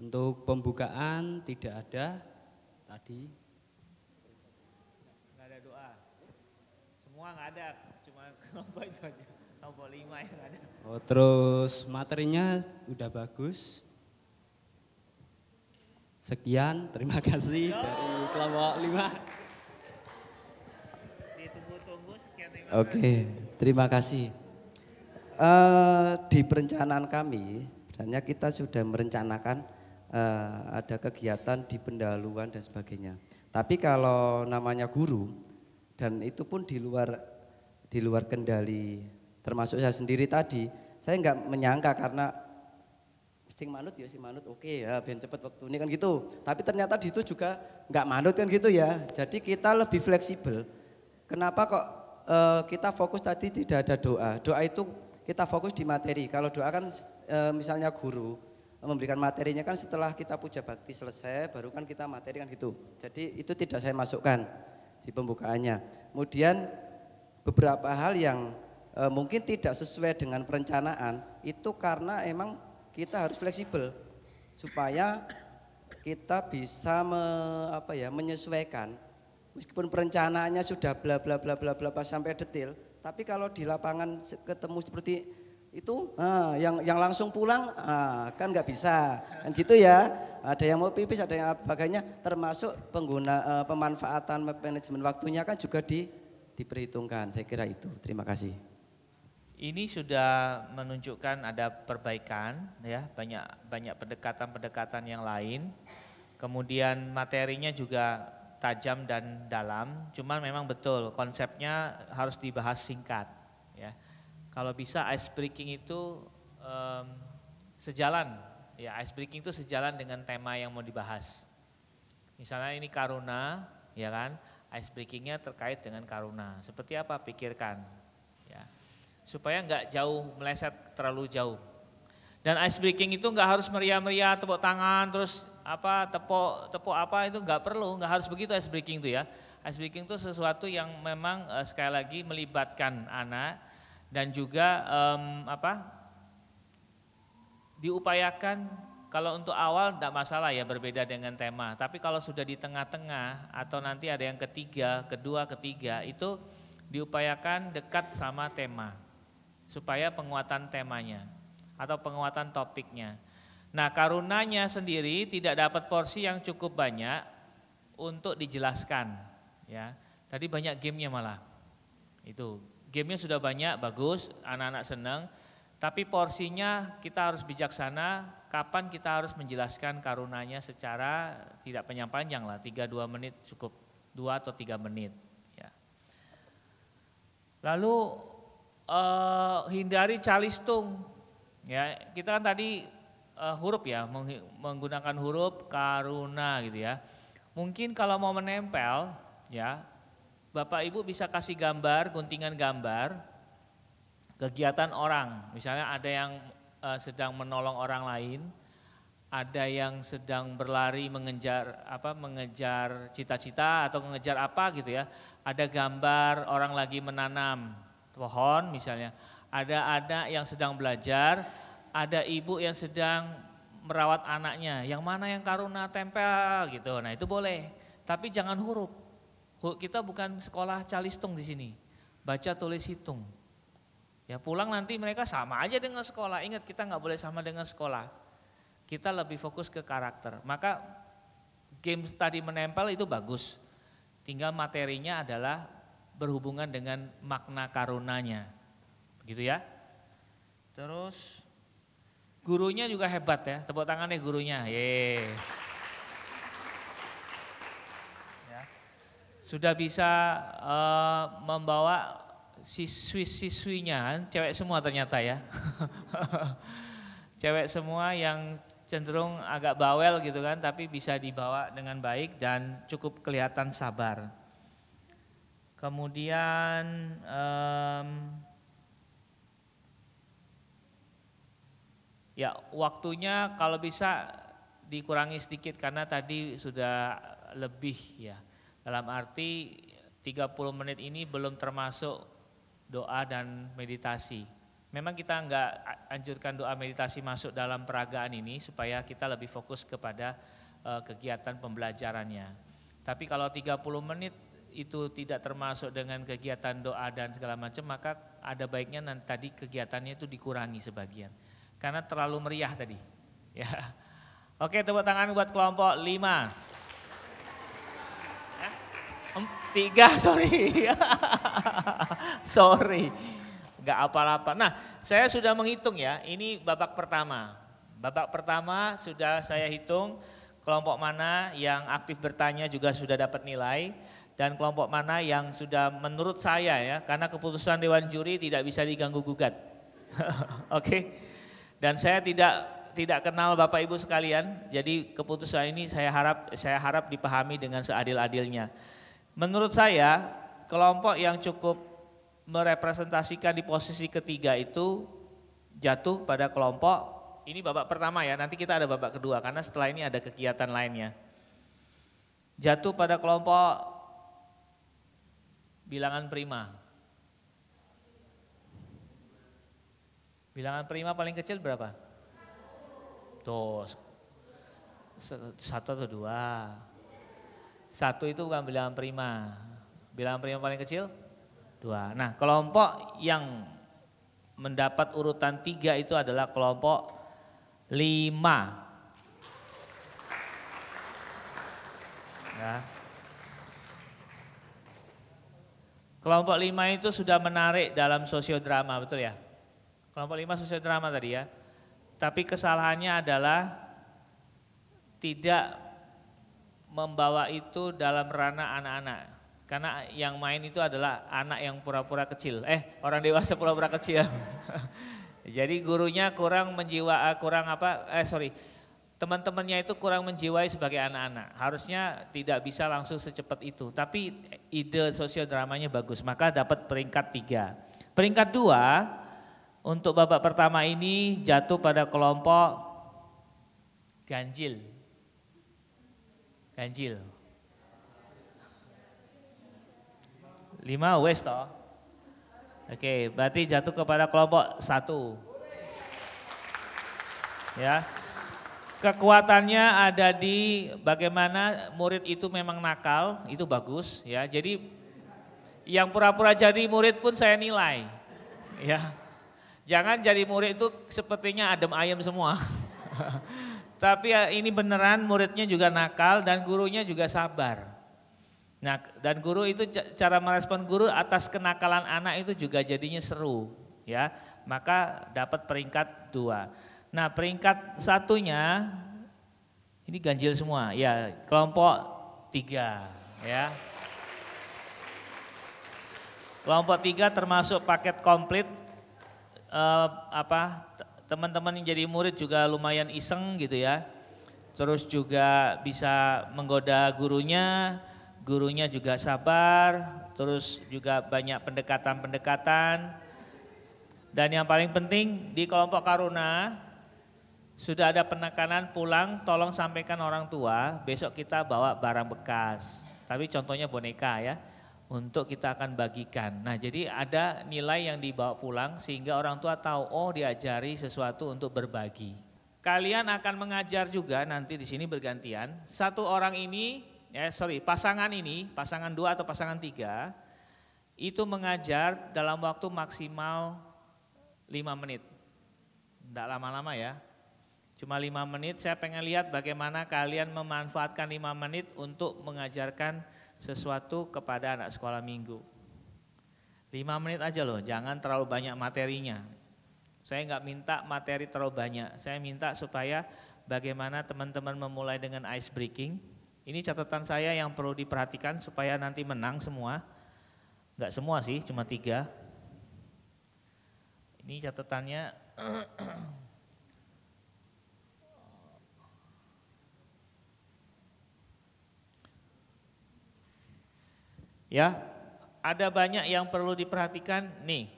Untuk pembukaan tidak ada tadi. Nggak ada doa. Semua nggak ada, cuma kelompok itu aja. Kelompok 5 yang ada. Oh, terus materinya udah bagus. Sekian, terima kasih dari kelompok 5. Ditunggu-tunggu, sekian, terima kasih. Oke, terima kasih. Di perencanaan kami, sebenarnya kita sudah merencanakan ada kegiatan di pendahuluan dan sebagainya. Tapi kalau namanya guru, dan itu pun di luar kendali, termasuk saya sendiri tadi, saya nggak menyangka karena sing manut ya, oke ya, biar cepet waktu ini kan gitu. Tapi ternyata di itu juga nggak manut kan gitu ya. Jadi kita lebih fleksibel. Kenapa kok kita fokus tadi tidak ada doa? Doa itu kita fokus di materi. Kalau doa kan misalnya guru memberikan materinya kan setelah kita puja bakti selesai, baru kan kita materi kan gitu. Jadi itu tidak saya masukkan di pembukaannya. Kemudian beberapa hal yang mungkin tidak sesuai dengan perencanaan itu karena emang kita harus fleksibel supaya kita bisa menyesuaikan. Meskipun perencanaannya sudah bla bla bla bla bla sampai detail, tapi kalau di lapangan ketemu seperti itu, yang langsung pulang kan nggak bisa, kan gitu ya. Ada yang mau pipis, ada yang sebagainya, termasuk pemanfaatan manajemen waktunya kan juga diperhitungkan. Saya kira itu. Terima kasih. Ini sudah menunjukkan ada perbaikan, ya, banyak pendekatan-pendekatan yang lain. Kemudian materinya juga tajam dan dalam. Cuman memang betul konsepnya harus dibahas singkat, ya. Kalau bisa ice breaking itu sejalan, ya, ice breaking itu sejalan dengan tema yang mau dibahas. Misalnya ini karuna, ya kan, ice breakingnya terkait dengan karuna. Seperti apa? Pikirkan, ya, supaya nggak jauh meleset terlalu jauh. Dan ice breaking itu nggak harus meriah-meriah, tepuk tangan, terus tepuk apa itu nggak perlu, nggak harus begitu ice breaking itu ya. Ice breaking itu sesuatu yang memang sekali lagi melibatkan anak. Dan juga diupayakan kalau untuk awal tidak masalah ya, berbeda dengan tema. Tapi kalau sudah di tengah-tengah atau nanti ada yang ketiga, kedua, ketiga, itu diupayakan dekat sama tema supaya penguatan temanya atau penguatan topiknya. Nah, karunanya sendiri tidak dapat porsi yang cukup banyak untuk dijelaskan, ya. Tadi banyak gamenya malah itu. Gamenya sudah banyak, bagus, anak-anak senang, tapi porsinya kita harus bijaksana, kapan kita harus menjelaskan karunanya secara tidak panjang-panjang lah, 3-2 menit cukup, 2 atau 3 menit. Ya. Lalu hindari calistung, ya, kita kan tadi huruf ya, menggunakan huruf karuna gitu ya. Mungkin kalau mau menempel, ya, Bapak Ibu bisa kasih gambar, guntingan gambar, kegiatan orang. Misalnya ada yang sedang menolong orang lain, ada yang sedang berlari mengejar cita-cita atau mengejar apa gitu ya. Ada gambar orang lagi menanam pohon misalnya. Ada yang sedang belajar, ada ibu yang sedang merawat anaknya. Yang mana yang karuna tempel gitu. Nah itu boleh, tapi jangan huruf. Kita bukan sekolah calistung di sini, baca tulis hitung. Ya pulang nanti mereka sama aja dengan sekolah. Ingat kita nggak boleh sama dengan sekolah. Kita lebih fokus ke karakter. Maka game tadi menempel itu bagus. Tinggal materinya adalah berhubungan dengan makna karunanya, begitu ya. Terus gurunya juga hebat ya, tepuk tangannya gurunya. sudah bisa membawa siswi-siswinya, cewek semua ternyata ya. Cewek semua yang cenderung agak bawel gitu kan, tapi bisa dibawa dengan baik dan cukup kelihatan sabar. Kemudian ya waktunya kalau bisa dikurangi sedikit karena tadi sudah lebih ya. Dalam arti 30 menit ini belum termasuk doa dan meditasi. Memang kita enggak anjurkan doa meditasi masuk dalam peragaan ini supaya kita lebih fokus kepada kegiatan pembelajarannya. Tapi kalau 30 menit itu tidak termasuk dengan kegiatan doa dan segala macam, maka ada baiknya nanti tadi kegiatannya itu dikurangi sebagian. Karena terlalu meriah tadi. Ya. Oke, tepuk tangan buat kelompok 5. 3, sorry. Sorry. Enggak apa-apa. Nah, saya sudah menghitung ya, ini babak pertama. Babak pertama sudah saya hitung kelompok mana yang aktif bertanya juga sudah dapat nilai. Dan kelompok mana yang sudah menurut saya ya, karena keputusan Dewan Juri tidak bisa diganggu gugat. Oke. Dan saya tidak kenal Bapak Ibu sekalian, jadi keputusan ini saya harap dipahami dengan seadil-adilnya. Menurut saya, kelompok yang cukup merepresentasikan di posisi ketiga itu jatuh pada kelompok, ini babak pertama ya, nanti kita ada babak kedua karena setelah ini ada kegiatan lainnya. Jatuh pada kelompok bilangan prima. Bilangan prima paling kecil berapa? Tuh, 1 atau 2. 1 itu bukan bilangan prima. Bilangan prima paling kecil 2. Nah, kelompok yang mendapat urutan 3 itu adalah kelompok 5. Ya. Kelompok 5 itu sudah menarik dalam sosiodrama, betul ya? Kelompok 5 sosiodrama tadi ya. Tapi kesalahannya adalah tidak membawa itu dalam ranah anak-anak. Karena yang main itu adalah anak yang pura-pura kecil. Orang dewasa pura-pura kecil. Jadi gurunya kurang teman-temannya itu kurang menjiwai sebagai anak-anak. Harusnya tidak bisa langsung secepat itu. Tapi ide sosiodramanya bagus, maka dapat peringkat 3. Peringkat 2 untuk babak pertama ini jatuh pada kelompok ganjil. 5 wes toh. Oke, berarti jatuh kepada kelompok 1. Ya. Kekuatannya ada di bagaimana murid itu memang nakal, itu bagus ya. Jadi yang pura-pura jadi murid pun saya nilai. Ya. Jangan jadi murid itu sepertinya adem ayem semua. Tapi ya ini beneran muridnya juga nakal dan gurunya juga sabar. Nah, dan guru itu cara merespon guru atas kenakalan anak itu juga jadinya seru, ya. Maka dapat peringkat 2. Nah, peringkat 1-nya ini ganjil semua, ya. Kelompok 3, ya. Kelompok 3 termasuk paket komplit. Teman-teman yang jadi murid juga lumayan iseng gitu ya. Terus juga bisa menggoda gurunya juga sabar, terus juga banyak pendekatan-pendekatan. Dan yang paling penting di kelompok Karuna sudah ada penekanan pulang tolong sampaikan orang tua, besok kita bawa barang bekas. Tapi contohnya boneka ya, untuk kita akan bagikan. Nah, jadi ada nilai yang dibawa pulang sehingga orang tua tahu, oh diajari sesuatu untuk berbagi. Kalian akan mengajar juga nanti di sini bergantian. Pasangan ini, pasangan 2 atau pasangan 3 itu mengajar dalam waktu maksimal 5 menit. Tidak lama-lama ya. Cuma 5 menit, saya pengen lihat bagaimana kalian memanfaatkan 5 menit untuk mengajarkan sesuatu kepada anak sekolah minggu. 5 menit aja loh, jangan terlalu banyak materinya. Saya nggak minta materi terlalu banyak, saya minta supaya bagaimana teman-teman memulai dengan ice breaking, Ini catatan saya yang perlu diperhatikan supaya nanti menang semua. Enggak semua sih, cuma 3. Ini catatannya. Ya, ada banyak yang perlu diperhatikan nih.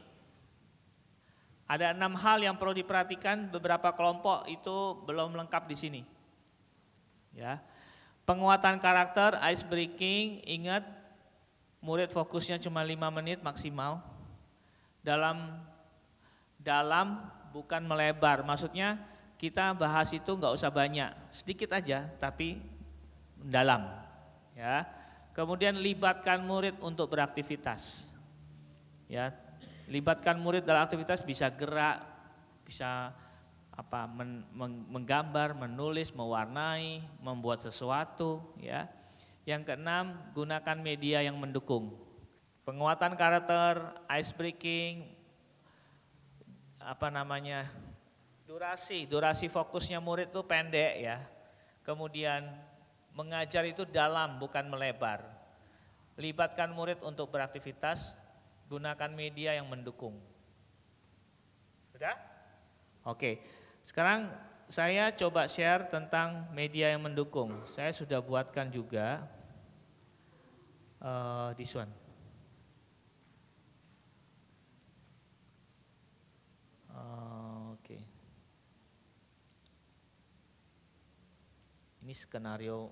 Ada 6 hal yang perlu diperhatikan, beberapa kelompok itu belum lengkap di sini. Ya. Penguatan karakter, ice breaking, ingat murid fokusnya cuma 5 menit maksimal. Dalam bukan melebar, maksudnya kita bahas itu nggak usah banyak, sedikit aja tapi dalam. Ya. Kemudian libatkan murid untuk beraktivitas. Ya, libatkan murid dalam aktivitas bisa gerak, bisa menggambar, menulis, mewarnai, membuat sesuatu, ya. Yang keenam, gunakan media yang mendukung. Penguatan karakter, ice breaking, durasi fokusnya murid itu pendek, ya. Kemudian mengajar itu dalam, bukan melebar. Libatkan murid untuk beraktivitas, gunakan media yang mendukung. Sudah? Oke, sekarang saya coba share tentang media yang mendukung. Saya sudah buatkan juga this one. Oke. Ini skenario.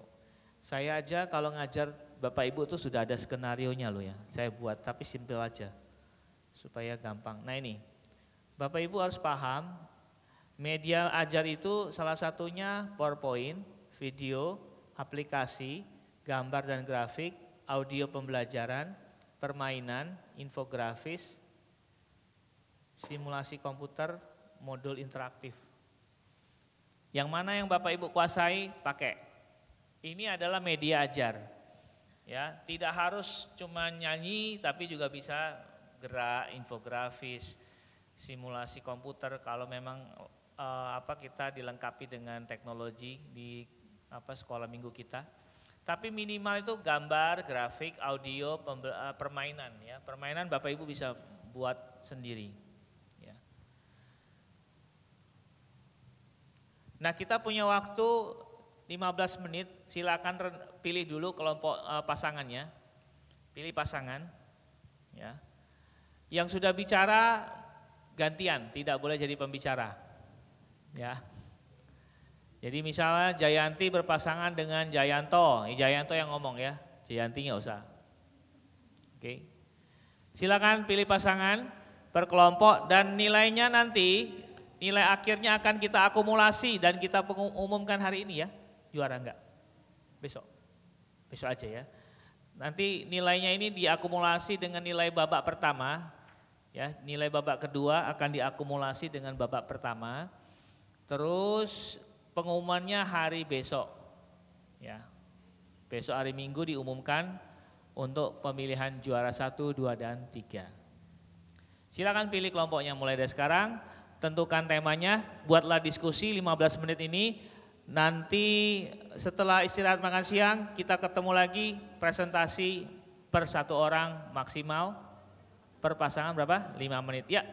Saya aja kalau ngajar Bapak Ibu tuh sudah ada skenarionya loh ya. Saya buat tapi simple aja supaya gampang. Nah ini, Bapak Ibu harus paham media ajar itu salah satunya PowerPoint, video, aplikasi, gambar dan grafik, audio pembelajaran, permainan, infografis, simulasi komputer, modul interaktif. Yang mana yang Bapak Ibu kuasai, pakai. Ini adalah media ajar. Ya, tidak harus cuma nyanyi tapi juga bisa gerak, infografis, simulasi komputer kalau memang kita dilengkapi dengan teknologi di sekolah minggu kita. Tapi minimal itu gambar, grafik, audio, permainan ya. Permainan Bapak Ibu bisa buat sendiri. Ya. Nah, kita punya waktu 15 menit, silakan pilih dulu kelompok pasangannya, pilih pasangan, ya. Yang sudah bicara gantian, tidak boleh jadi pembicara, ya. Jadi misalnya Jayanti berpasangan dengan Jayanto, Jayanto yang ngomong ya, Jayanti nggak usah. Oke, silakan pilih pasangan per kelompok dan nilainya nanti, nilai akhirnya akan kita akumulasi dan kita umumkan hari ini ya. Juara enggak? Besok aja ya. Nanti nilainya ini diakumulasi dengan nilai babak pertama, ya. Nilai babak kedua akan diakumulasi dengan babak pertama. Terus pengumumannya hari besok, ya. Besok hari Minggu diumumkan untuk pemilihan juara 1, 2, dan 3. Silakan pilih kelompoknya mulai dari sekarang. Tentukan temanya, buatlah diskusi 15 menit ini. Nanti setelah istirahat makan siang kita ketemu lagi presentasi per 1 orang maksimal, per pasangan berapa? 5 menit ya.